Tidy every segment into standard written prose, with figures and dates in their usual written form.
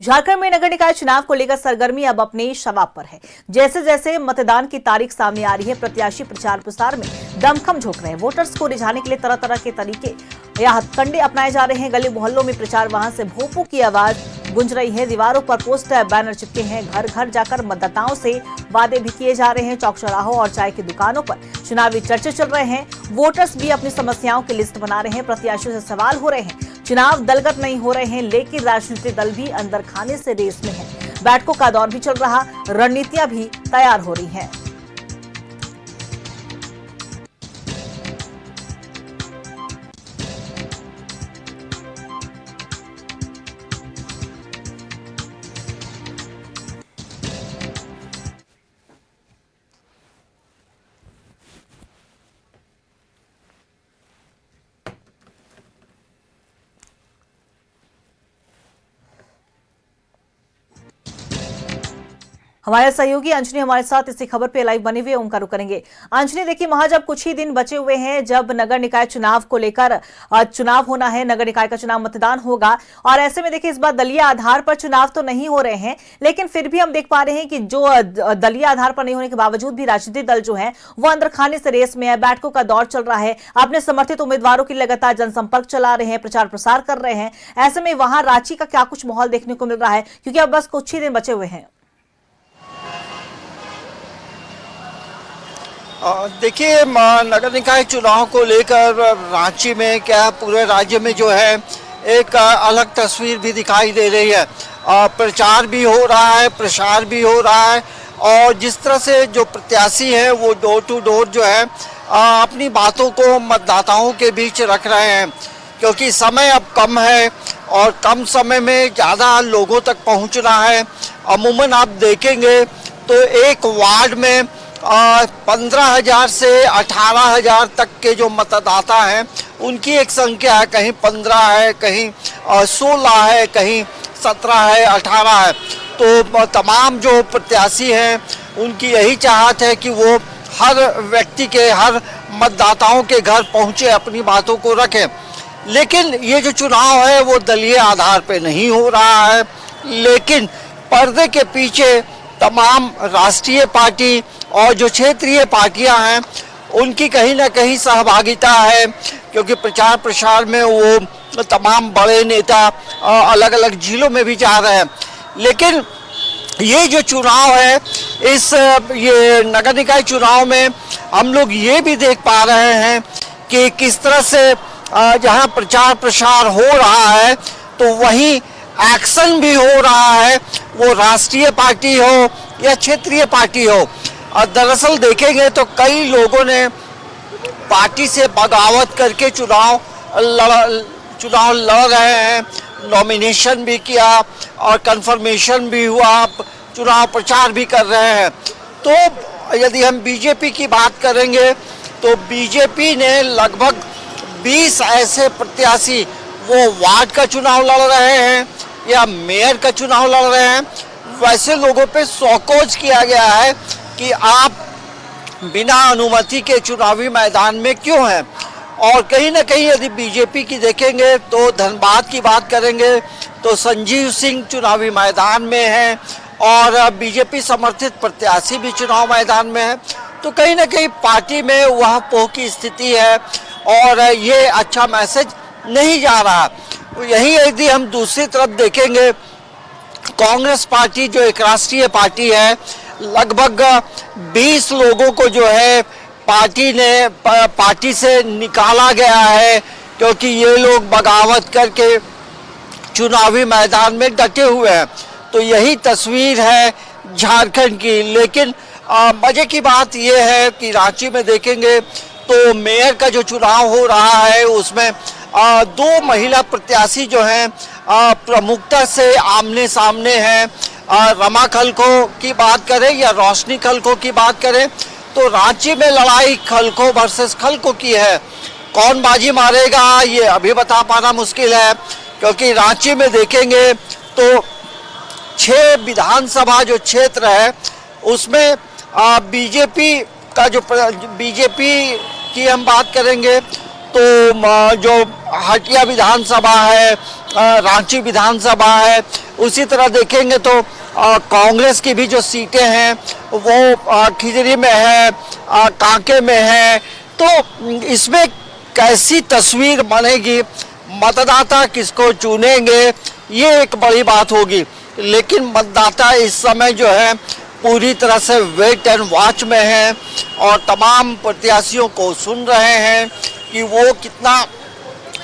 झारखंड में नगर निकाय चुनाव को लेकर सरगर्मी अब अपने शबाब पर है। जैसे जैसे मतदान की तारीख सामने आ रही है, प्रत्याशी प्रचार प्रसार में दमखम झोंक रहे हैं। वोटर्स को रिझाने के लिए तरह तरह के तरीके या हथकंडे अपनाए जा रहे हैं। गली मोहल्लों में प्रचार वाहन से भोंपू की आवाज गूंज रही है। दीवारों पर पोस्टर बैनर चिपके हैं। घर घर जाकर मतदाताओं से वादे भी किए जा रहे हैं। चौक चौराहों और चाय की दुकानों पर चुनावी चर्चे चल रहे हैं। वोटर्स भी अपनी समस्याओं की लिस्ट बना रहे हैं। प्रत्याशियों से सवाल हो रहे हैं। चुनाव दलगत नहीं हो रहे हैं, लेकिन राजनीतिक दल भी अंदर खाने से रेस में है। बैठकों का दौर भी चल रहा, रणनीतियां भी तैयार हो रही हैं। हमारे सहयोगी अंजनी हमारे साथ इसी खबर पे लाइव बने हुए, उनका रुख करेंगे। अंजनी, देखिए महज अब कुछ ही दिन बचे हुए हैं जब नगर निकाय चुनाव को लेकर चुनाव होना है। नगर निकाय का चुनाव मतदान होगा और ऐसे में देखिए इस बार दलीय आधार पर चुनाव तो नहीं हो रहे हैं, लेकिन फिर भी हम देख पा रहे हैं कि जो दलीय आधार पर नहीं होने के बावजूद भी राजनीतिक दल जो है वो अंदर खाने से रेस में है। बैठकों का दौर चल रहा है। अपने समर्थित उम्मीदवारों की लगातार जनसंपर्क चला रहे हैं, प्रचार प्रसार कर रहे हैं। ऐसे में वहां रांची का क्या कुछ माहौल देखने को मिल रहा है, क्योंकि अब बस कुछ ही दिन बचे हुए हैं। देखिए, नगर निकाय चुनाव को लेकर रांची में क्या पूरे राज्य में जो है एक अलग तस्वीर भी दिखाई दे रही है। प्रचार भी हो रहा है, प्रसार भी हो रहा है और जिस तरह से जो प्रत्याशी हैं वो डोर टू डोर जो है अपनी बातों को मतदाताओं के बीच रख रहे हैं, क्योंकि समय अब कम है और कम समय में ज़्यादा लोगों तक पहुंचना है। अमूमन आप देखेंगे तो एक वार्ड में 15,000 से 18,000 तक के जो मतदाता हैं उनकी एक संख्या है। कहीं 15 है, कहीं 16 है, कहीं 17 है, 18 है। तो तमाम जो प्रत्याशी हैं उनकी यही चाहत है कि वो हर व्यक्ति के, हर मतदाताओं के घर पहुंचे, अपनी बातों को रखें। लेकिन ये जो चुनाव है वो दलीय आधार पे नहीं हो रहा है, लेकिन पर्दे के पीछे तमाम राष्ट्रीय पार्टी और जो क्षेत्रीय पार्टियां हैं उनकी कहीं ना कहीं सहभागिता है, क्योंकि प्रचार प्रसार में वो तमाम बड़े नेता अलग अलग जिलों में भी जा रहे हैं। लेकिन ये जो चुनाव है, ये नगर निकाय चुनाव में हम लोग ये भी देख पा रहे हैं कि किस तरह से जहां प्रचार प्रसार हो रहा है तो वहीं एक्शन भी हो रहा है, वो राष्ट्रीय पार्टी हो या क्षेत्रीय पार्टी हो। और दरअसल देखेंगे तो कई लोगों ने पार्टी से बगावत करके चुनाव लड़ रहे हैं। नॉमिनेशन भी किया और कंफर्मेशन भी हुआ, चुनाव प्रचार भी कर रहे हैं। तो यदि हम बीजेपी की बात करेंगे तो बीजेपी ने लगभग 20 ऐसे प्रत्याशी वो वार्ड का चुनाव लड़ रहे हैं या मेयर का चुनाव लड़ रहे हैं। वैसे लोगों पे सौकोज किया गया है कि आप बिना अनुमति के चुनावी मैदान में क्यों हैं। और कहीं ना कहीं यदि बीजेपी की देखेंगे तो धनबाद की बात करेंगे तो संजीव सिंह चुनावी मैदान में हैं और बीजेपी समर्थित प्रत्याशी भी चुनाव मैदान में है। तो कहीं ना कहीं पार्टी में वह पोह की स्थिति है और ये अच्छा मैसेज नहीं जा रहा। तो यही यदि हम दूसरी तरफ देखेंगे, कांग्रेस पार्टी जो एक राष्ट्रीय पार्टी है, लगभग 20 लोगों को जो है पार्टी से निकाला गया है, क्योंकि ये लोग बगावत करके चुनावी मैदान में डटे हुए हैं। तो यही तस्वीर है झारखंड की। लेकिन मजे की बात यह है कि रांची में देखेंगे तो मेयर का जो चुनाव हो रहा है उसमें 2 महिला प्रत्याशी जो हैं प्रमुखता से आमने सामने हैं। रमा खलखो की बात करें या रोशनी खलखो की बात करें तो रांची में लड़ाई खलखो वर्सेस खलखो की है। कौन बाजी मारेगा ये अभी बता पाना मुश्किल है, क्योंकि रांची में देखेंगे तो 6 विधानसभा जो क्षेत्र है उसमें बीजेपी की हम बात करेंगे तो तो जो हटिया विधानसभा है, रांची विधानसभा है, उसी तरह देखेंगे तो कांग्रेस की भी जो सीटें हैं वो खिजरी में है, कांके में है। तो इसमें कैसी तस्वीर बनेगी, मतदाता किसको चुनेंगे, ये एक बड़ी बात होगी। लेकिन मतदाता इस समय जो है पूरी तरह से वेट एंड वॉच में है और तमाम प्रत्याशियों को सुन रहे हैं कि वो कितना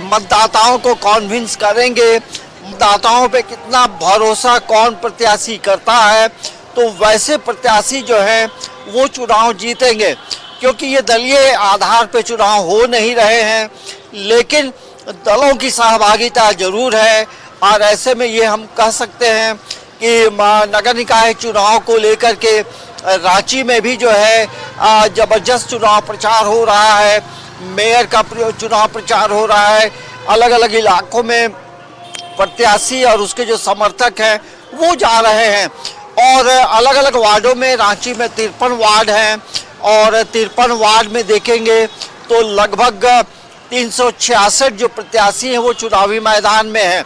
मतदाताओं को कॉन्विंस करेंगे, मतदाताओं पे कितना भरोसा कौन प्रत्याशी करता है। तो वैसे प्रत्याशी जो है वो चुनाव जीतेंगे, क्योंकि ये दलीय आधार पे चुनाव हो नहीं रहे हैं, लेकिन दलों की सहभागिता जरूर है। और ऐसे में ये हम कह सकते हैं कि नगर निकाय चुनाव को लेकर के रांची में भी जो है जबरदस्त चुनाव प्रचार हो रहा है, मेयर का चुनाव प्रचार हो रहा है। अलग अलग इलाकों में प्रत्याशी और उसके जो समर्थक हैं वो जा रहे हैं और अलग अलग वार्डों में, रांची में 53 वार्ड हैं और 53 वार्ड में देखेंगे तो लगभग 366 जो प्रत्याशी हैं वो चुनावी मैदान में हैं।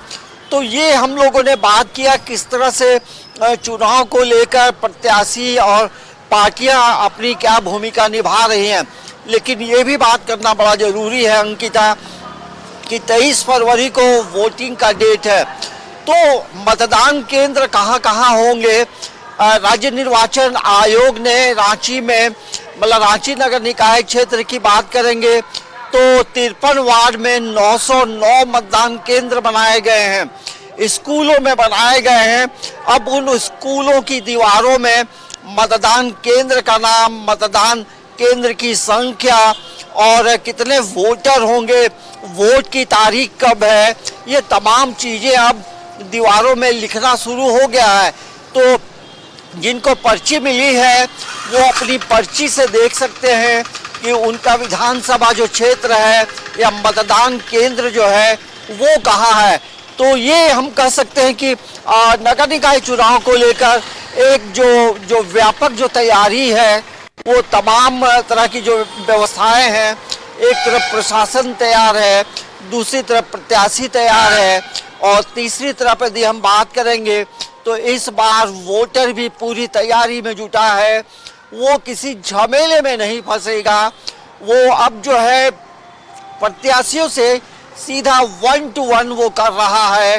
तो ये हम लोगों ने बात किया किस तरह से चुनाव को लेकर प्रत्याशी और पार्टियां अपनी क्या भूमिका निभा रही हैं। लेकिन ये भी बात करना बड़ा जरूरी है अंकिता कि 23 फरवरी को वोटिंग का डेट है, तो मतदान केंद्र कहाँ कहाँ होंगे। राज्य निर्वाचन आयोग ने रांची में, मतलब रांची नगर निकाय क्षेत्र की बात करेंगे तो 53 वार्ड में 909 मतदान केंद्र बनाए गए हैं, स्कूलों में बनाए गए हैं। अब उन स्कूलों की दीवारों में मतदान केंद्र का नाम, मतदान केंद्र की संख्या और कितने वोटर होंगे, वोट की तारीख कब है, ये तमाम चीजें अब दीवारों में लिखना शुरू हो गया है। तो जिनको पर्ची मिली है वो अपनी पर्ची से देख सकते हैं कि उनका विधानसभा जो क्षेत्र है या मतदान केंद्र जो है वो कहाँ है। तो ये हम कह सकते हैं कि नगर निकाय चुनाव को लेकर एक जो व्यापक जो तैयारी है वो तमाम तरह की जो व्यवस्थाएं हैं, एक तरफ प्रशासन तैयार है, दूसरी तरफ प्रत्याशी तैयार है और तीसरी तरफ यदि हम बात करेंगे तो इस बार वोटर भी पूरी तैयारी में जुटा है। वो किसी झमेले में नहीं फंसेगा, वो अब जो है प्रत्याशियों से सीधा 1 to 1 वो कर रहा है।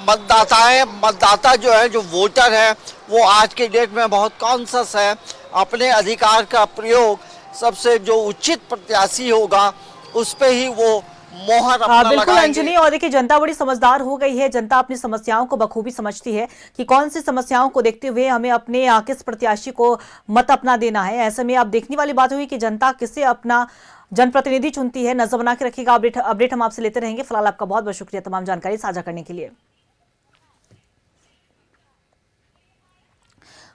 मतदाता जो है, जो वोटर है, वो आज के डेट में बहुत कॉन्शियस है। अपने अधिकार का प्रयोग सबसे जो उचित प्रत्याशी होगा उस पे ही वो मोहर अपना बिल्कुल अंजलि, और देखिए जनता बड़ी समझदार हो गई है। जनता अपनी समस्याओं को बखूबी समझती है कि कौन सी समस्याओं को देखते हुए हमें अपने किस प्रत्याशी को मत अपना देना है। ऐसे में अब देखने वाली बात हुई कि जनता किसे अपना जनप्रतिनिधि चुनती है। नजर बना के रखिएगा, अपडेट हम आपसे लेते रहेंगे। फिलहाल आपका बहुत बहुत शुक्रिया तमाम जानकारी साझा करने के लिए।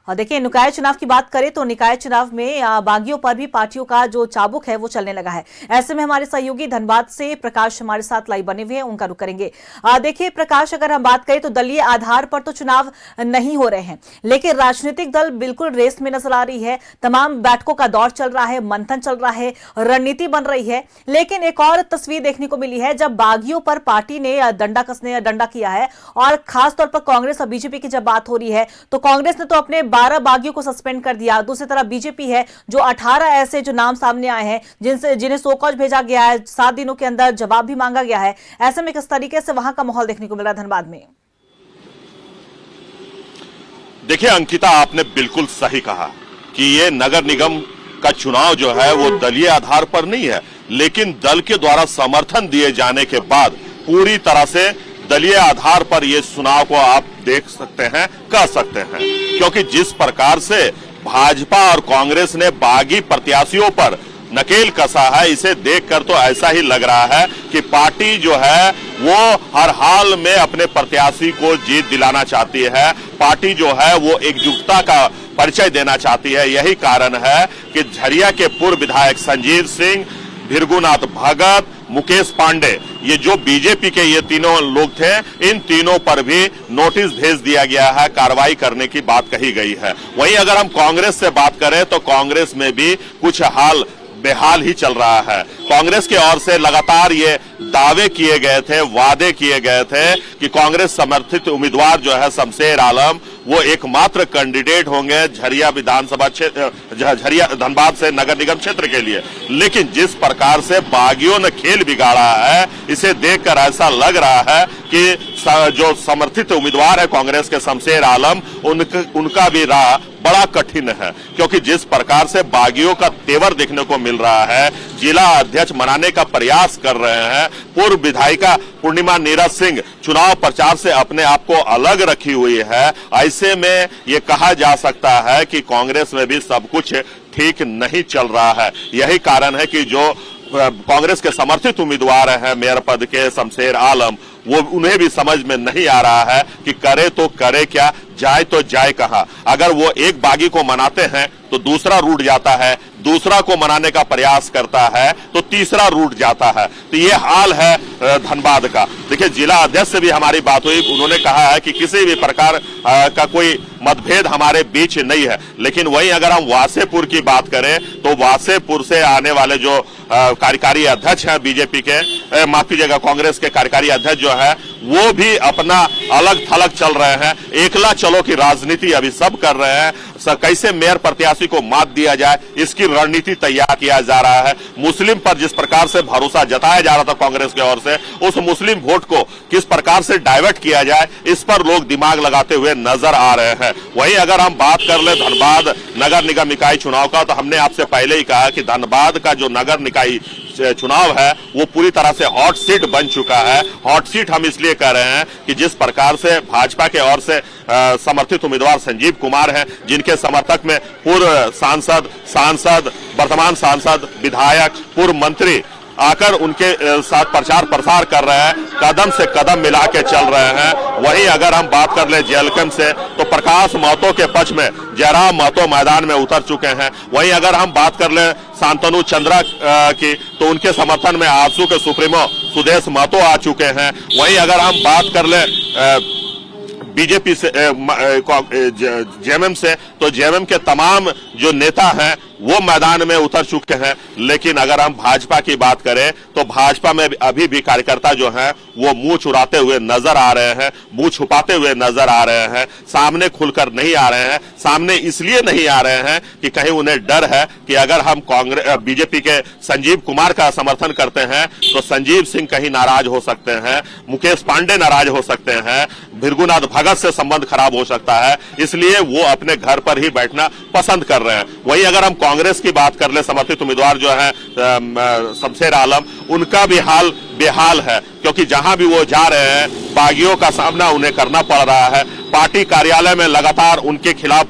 और देखिए निकाय चुनाव की बात करें तो निकाय चुनाव में बागियों पर भी पार्टियों का जो चाबुक है वो चलने लगा है। ऐसे में हमारे सहयोगी धनबाद से प्रकाश हमारे साथ लाइव बने हुए हैं, उनका रुख करेंगे। देखिए प्रकाश, अगर हम बात करें तो दलीय आधार पर तो चुनाव नहीं हो रहे हैं, लेकिन राजनीतिक दल बिल्कुल रेस में नजर आ रही है। तमाम बैठकों का दौर चल रहा है, मंथन चल रहा है, रणनीति बन रही है। लेकिन एक और तस्वीर देखने को मिली है जब बागियों पर पार्टी ने डंडा किया है, और खासतौर पर कांग्रेस और बीजेपी की जब बात हो रही है तो कांग्रेस ने तो अपने 12 बागियों को सस्पेंड कर दिया। दूसरी तरफ बीजेपी है जो 18 ऐसे जो नाम सामने आए हैं जिन्हें शोकॉज भेजा गया है, 7 दिनों के अंदर जवाब भी मांगा गया है। ऐसे में किस तरीके से वहां का माहौल देखने को मिल रहा है धनबाद में? देखिए अंकिता, आपने बिल्कुल सही कहा कि ये नगर निगम का चुनाव जो है वो दलीय आधार पर नहीं है, लेकिन दल के द्वारा समर्थन दिए जाने के बाद पूरी तरह से दलीय आधार पर ये चुनाव को आप देख सकते हैं, कह सकते हैं। क्योंकि जिस प्रकार से भाजपा और कांग्रेस ने बागी प्रत्याशियों पर नकेल कसा है, इसे देखकर तो ऐसा ही लग रहा है कि पार्टी जो है वो हर हाल में अपने प्रत्याशी को जीत दिलाना चाहती है। पार्टी जो है वो एकजुटता का परिचय देना चाहती है। यही कारण है कि झरिया के पूर्व विधायक संजीव सिंह, भृगुनाथ भगत, मुकेश पांडे, ये जो बीजेपी के ये तीनों लोग थे, इन तीनों पर भी नोटिस भेज दिया गया है, कार्रवाई करने की बात कही गई है। वहीं अगर हम कांग्रेस से बात करें तो कांग्रेस में भी कुछ हाल बेहाल ही चल रहा है। कांग्रेस की ओर से लगातार ये दावे किए गए थे, वादे किए गए थे कि कांग्रेस समर्थित उम्मीदवार जो है शमशेर आलम वो एकमात्र कैंडिडेट होंगे झरिया विधानसभा क्षेत्र, झरिया धनबाद से नगर निगम क्षेत्र के लिए। लेकिन जिस प्रकार से बागियों ने खेल बिगाड़ा है, इसे देखकर ऐसा लग रहा है कि जो समर्थित उम्मीदवार है कांग्रेस के शमशेर आलम, उनका भी राह बड़ा कठिन है, क्योंकि जिस प्रकार से बागियों का तेवर देखने को मिल रहा है, जिला अध्यक्ष बनाने का प्रयास कर रहे हैं। पूर्व विधायिका पूर्णिमा नीरज सिंह चुनाव प्रचार से अपने आप को अलग रखी हुई है। ऐसे में ये कहा जा सकता है कि कांग्रेस में भी सब कुछ ठीक नहीं चल रहा है। यही कारण है कि जो कांग्रेस के समर्थित उम्मीदवार हैं मेयर पद के शमशेर आलम, वो उन्हें भी समझ में नहीं आ रहा है कि करे तो करे क्या, जाए तो जाए कहां। अगर वो एक बागी को मनाते हैं तो दूसरा रूठ जाता है, दूसरा को मनाने का प्रयास करता है तो तीसरा रूठ जाता है। तो ये हाल है धनबाद का। देखिए, जिला अध्यक्ष से भी हमारी बात हुई, उन्होंने कहा है कि किसी भी प्रकार का कोई मतभेद हमारे बीच नहीं है। लेकिन वहीं अगर हम वासेपुर की बात करें तो वासेपुर से आने वाले जो कार्यकारी अध्यक्ष हैं बीजेपी के, माफ कीजिएगा कांग्रेस के कार्यकारी अध्यक्ष जो है, वो भी अपना अलग थलग चल रहे हैं। एकला चलो की राजनीति अभी सब कर रहे हैं। कैसे मेयर प्रत्याशी को मात दिया जाए, इसकी रणनीति तैयार किया जा रहा है। मुस्लिम पर जिस प्रकार से भरोसा जताया जा रहा था कांग्रेस की ओर से, उस मुस्लिम वोट को किस प्रकार से डाइवर्ट किया जाए, इस पर लोग दिमाग लगाते हुए नजर आ रहे हैं। वहीं अगर हम बात कर ले धनबाद नगर निगम इकाई चुनाव का, तो हमने आपसे पहले ही कहा कि धनबाद का जो नगर निकाय चुनाव है वो पूरी तरह से हॉट सीट बन चुका है। हॉट सीट हम इसलिए कह रहे हैं कि जिस प्रकार से भाजपा के ओर से समर्थित उम्मीदवार संजीव कुमार हैं, जिनके समर्थक में पूर्व सांसद, वर्तमान सांसद, विधायक, पूर्व मंत्री आकर उनके साथ प्रचार प्रसार कर रहे हैं, कदम से कदम मिला के चल रहे हैं। वहीं अगर हम बात कर ले जेएलकेम से, तो प्रकाश महतो के पक्ष में जयराम महतो मैदान में उतर चुके हैं। वहीं अगर हम बात कर ले शांतनु चंद्रा की, तो उनके समर्थन में आजसू के सुप्रीमो सुदेश महतो आ चुके हैं। वहीं अगर हम बात कर ले बीजेपी से, जेएमएम से, तो जेएमएम के तमाम जो नेता हैं वो मैदान में उतर चुके हैं। लेकिन अगर हम भाजपा की बात करें तो भाजपा में अभी भी कार्यकर्ता जो हैं वो मुंह चुराते हुए नजर आ रहे हैं, मुंह छुपाते हुए नजर आ रहे हैं, सामने खुलकर नहीं आ रहे हैं। सामने इसलिए नहीं आ रहे हैं कि कहीं उन्हें डर है कि अगर हम बीजेपी के संजीव कुमार का समर्थन करते हैं तो संजीव सिंह कहीं नाराज हो सकते हैं, मुकेश पांडे नाराज हो सकते हैं, भृगुनाथ भगत से संबंध खराब हो सकता है। इसलिए वो अपने घर पर ही बैठना पसंद कर रहे हैं। वहीं अगर हम कांग्रेस की बात कर ले, समर्थित उम्मीदवार जो है शमशेर आलम, उनका भी हाल बेहाल है, क्योंकि जहां भी वो जा रहे हैं बागियों का सामना उन्हें करना पड़ रहा है। पार्टी कार्यालय में लगातार उनके खिलाफ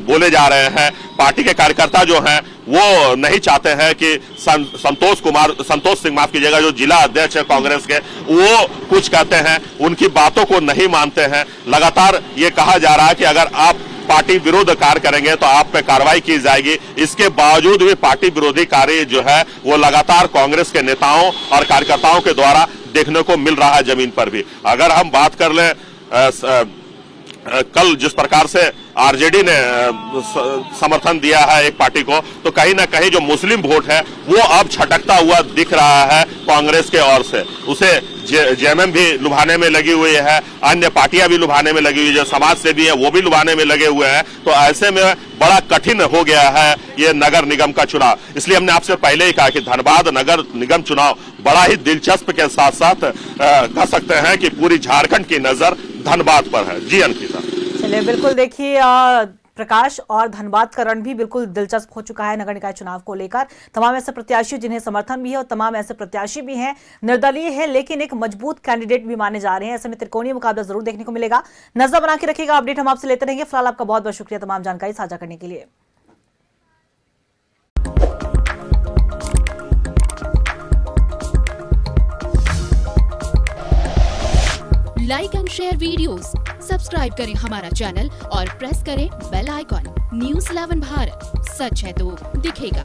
बोले जा रहे हैं। पार्टी के कार्यकर्ता जो हैं वो नहीं चाहते हैं कि संतोष सिंह माफ कीजिएगा, जो जिला अध्यक्ष है कांग्रेस के, वो कुछ कहते हैं, उनकी बातों को नहीं मानते हैं। लगातार ये कहा जा रहा है कि अगर आप पार्टी विरोध कार्य करेंगे तो आप पे कार्रवाई की जाएगी। इसके बावजूद भी पार्टी विरोधी कार्य जो है वो लगातार कांग्रेस के नेताओं और कार्यकर्ताओं के द्वारा देखने को मिल रहा है जमीन पर भी। अगर हम बात कर ले कल जिस प्रकार से आरजेडी ने समर्थन दिया है एक पार्टी को, तो कहीं ना कहीं जो मुस्लिम वोट है वो अब छटकता हुआ दिख रहा है कांग्रेस के ओर से। उसे जेएमएम भी लुभाने में लगी हुई है, अन्य पार्टियां भी लुभाने में लगी हुई है, जो समाज से भी है वो भी लुभाने में लगे हुए हैं। तो ऐसे में बड़ा कठिन हो गया है ये नगर निगम का चुनाव। इसलिए हमने आपसे पहले ही कहा कि धनबाद नगर निगम चुनाव बड़ा ही दिलचस्प के साथ साथ कह सकते हैं कि पूरी झारखंड की नजर धनबाद पर है। जी अंकिता। चलिए, बिल्कुल देखिए प्रकाश, और धनबाद का रण भी बिल्कुल दिलचस्प हो चुका है नगर निकाय चुनाव को लेकर। तमाम ऐसे प्रत्याशी जिन्हें समर्थन भी है और तमाम ऐसे प्रत्याशी भी हैं निर्दलीय है, लेकिन एक मजबूत कैंडिडेट भी माने जा रहे हैं। ऐसे में त्रिकोणीय मुकाबला जरूर देखने को मिलेगा। नजर बना के रखिएगा, अपडेट हम आपसे लेते रहेंगे। फिलहाल आपका बहुत बहुत शुक्रिया तमाम जानकारी साझा करने के लिए। Like and share videos, subscribe करें हमारा चैनल और प्रेस करें बेल आइकॉन। News 11 भारत, सच है तो दिखेगा।